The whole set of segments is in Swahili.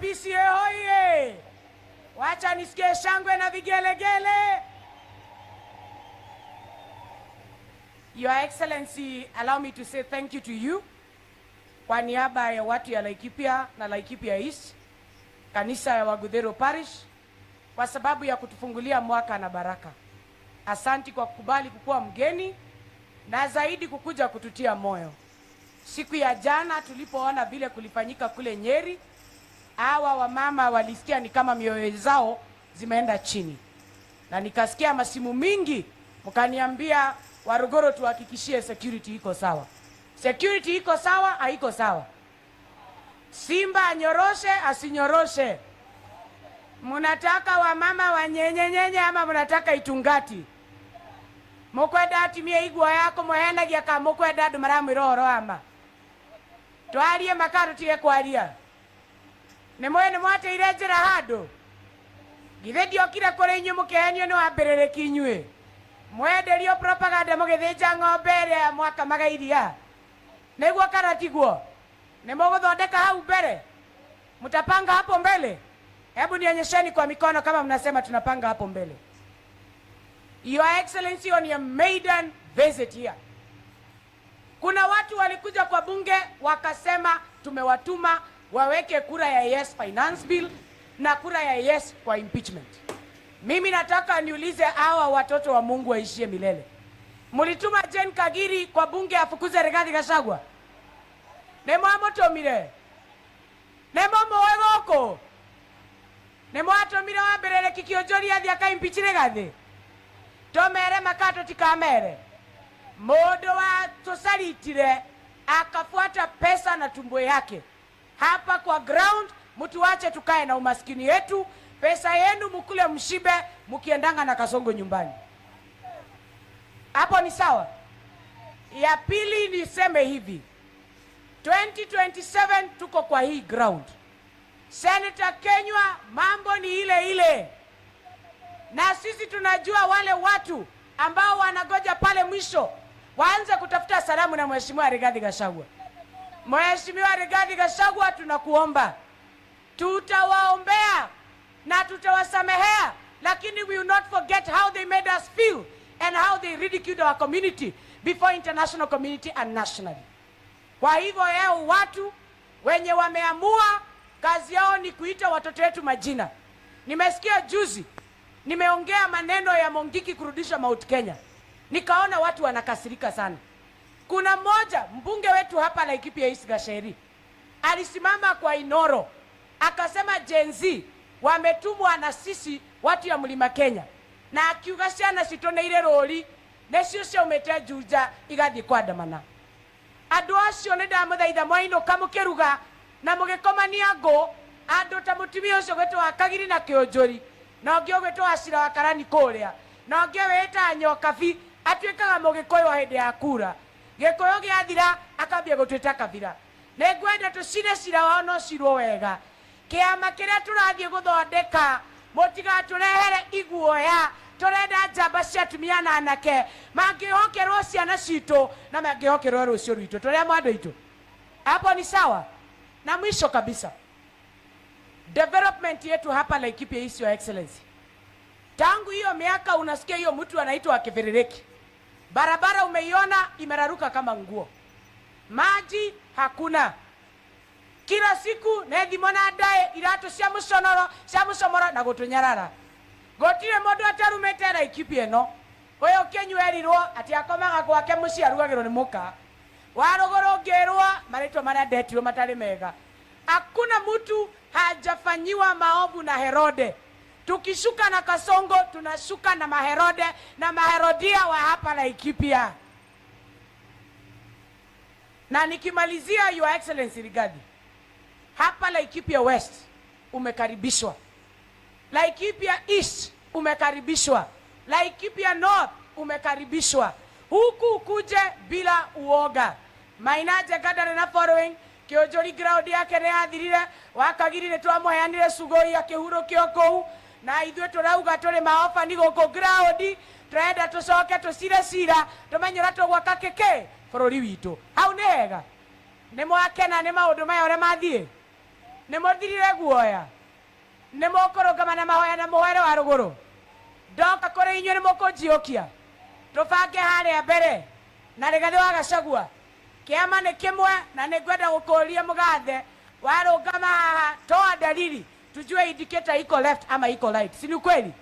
PCA hoye! Wacha nisikie shangwe na vigelegele. Your Excellency, allow me to say thank you to you kwa niaba ya watu ya Laikipia na Laikipia East, kanisa ya Wagudero Parish, kwa sababu ya kutufungulia mwaka na baraka. Asanti kwa kukubali kukuwa mgeni na zaidi kukuja kututia moyo. Siku ya jana tulipoona vile kulifanyika kule Nyeri, hawa wamama walisikia ni kama mioyo zao zimeenda chini. Na nikasikia masimu mingi mkaniambia Warugoro tuhakikishie security iko sawa. Security iko sawa, haiko sawa? Simba anyoroshe, asinyoroshe? Munataka wamama wanyenyenyenye ama munataka itungati? Mukwenda atimie igwa yako muhena giaka mukwenda andu maramwiroro ama? Twarie makaro tige kwaria. Nĩ mwateire njĩra handũ? Githĩ ndiokire kũrĩ inyuĩ mũkĩhenio nĩ wambĩrĩrĩki inyuĩ? Mwenderio propaganda mũgĩthĩnja ng'ombe ĩrĩa mwakamaga iria? Nĩguo kana tiguo? Nĩ mũgũthondeka hau mbere? Mtapanga hapo mbele? Hebu nionyesheni kwa mikono kama mnasema tunapanga hapo mbele. Your Excellency, on your maiden visit here, kuna watu walikuja kwa bunge wakasema tumewatuma waweke kura ya yes finance bill na kura ya yes kwa impeachment. Mimi nataka niulize hawa watoto wa Mungu waishie milele. Mulituma Jane Kagiri kwa bunge afukuze Rigathi Gachagua? Nemo amotomire? Nemo mwegoko? Nemo atomire wambirere Kionjori athi aka impeach Rigathi? Tomere makato tikamere? Modo wa tosaritire akafuata pesa na tumbo yake. Hapa kwa ground mtu wache tukae na umaskini yetu, pesa yenu mukule mshibe mukiendanga na Kasongo nyumbani. Hapo ni sawa? Ya pili niseme hivi, 2027 tuko kwa hii ground. Senator Kenywa, mambo ni ile ile. Na sisi tunajua wale watu ambao wanagoja pale mwisho waanze kutafuta salamu na Mheshimiwa Rigathi Gachagua. Mheshimiwa Rigathi Gachagua, tunakuomba, tutawaombea na tutawasamehea, lakini we will not forget how they made us feel and how they ridiculed our community before international community and nationally. Kwa hivyo yao watu wenye wameamua kazi yao ni kuita watoto wetu majina. Nimesikia juzi, nimeongea maneno ya Mongiki kurudisha Mount Kenya, nikaona watu wanakasirika sana. Kuna mmoja mbunge wetu hapa Laikipia East Gacheri alisimama kwa Inoro akasema Gen Z wametumwa na sisi watu ya Mlima Kenya, na akiuga ciana citone ile roli necio cio umete Juja igathi kwandamana. Andu acio nĩ ndamũthaitha mwainũka mũkĩruga na mũgĩkomania ngũ andu ta mũtumia ũcio gwĩtwo Kagiri na Kionjori, na ũngĩ gwĩtwo Acira wa Karani kũrĩa, na ũngĩ wĩta Nyokabi atuĩkaga mũgĩkũyũ hĩndĩ ya kura. Gĩkũyũ gĩathira akambia gũtuĩta kabira. Nĩngwenda tũcire cira wao no cirwo wega. Kĩama kĩrĩa tũrathiĩ gũthondeka mũtigatũrehere iguoya. Tũrenda njamba cia atumia na anake mangĩhokerwo ciana citũ na mangĩhokerwo rũciũ rwitũ. Tũrĩa andũ aitũ. Hapo ni sawa? Na mwisho kabisa, development yetu hapa Laikipia East, Your Excellency, tangu hiyo miaka unasikia hiyo mtu anaitwa Kiberereki. Barabara umeiona imeraruka kama nguo. Maji hakuna. Kila siku nethi mona dae irato cia musomoro na gutunyarara. Gotire mundu atarumete Laikipia no. Oyo Kenywa erirwo ati akomaga gwake muci arugagirwo ni muka. Warogoro ngerwa marĩtwa marĩa ndetirwo matarĩ mega. Hakuna mtu hajafanyiwa maovu na Herode. Tukishuka na Kasongo tunashuka na Maherode na Maherodia wa hapa Laikipia. Na nikimalizia, Your Excellency Rigathi, hapa Laikipia West umekaribishwa, Laikipia East umekaribishwa, Laikipia North umekaribishwa. Huku kuje bila uoga. Mainaje gadare na following Kionjori ground yake nĩ yathirire, Wakagiri nĩ twamuheanire Sugoi akĩhurũkio kũu, na ithuĩ tũrauga tũrĩ maofa ni gũkũ ground. Tũrenda tũcoke tũcire cira tũmenyera tũgwaka bũrũri witũ. Hau nĩ hega? Nĩ mwakena nĩ maũndũ maya ũrĩa mathiĩ? Nemothirire guoya. Nemokoroga na mahoya na muhero wa ruguru. Ndoka kuri inyuĩ nĩmũkũnjiũkia. Tũbange harĩa mbere. Na Rigathĩ wa Gachagua. Kĩama nĩ kĩmwe na nĩngwenda gũkũria mũgathe. Warũgama haha toa dalili. Tujue indicator iko left ama iko right. Si ni kweli?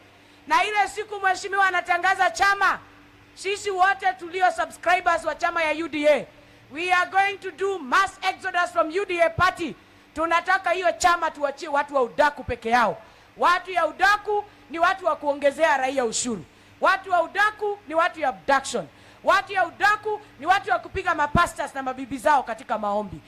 Na ile siku mheshimiwa anatangaza chama, sisi wote tulio subscribers wa chama ya UDA, we are going to do mass exodus from UDA party. Tunataka hiyo chama tuachie watu wa udaku peke yao. Watu ya udaku ni watu wa kuongezea raia ushuru. Watu wa udaku ni watu ya abduction. Watu ya udaku ni watu wa kupiga mapastas na mabibi zao katika maombi.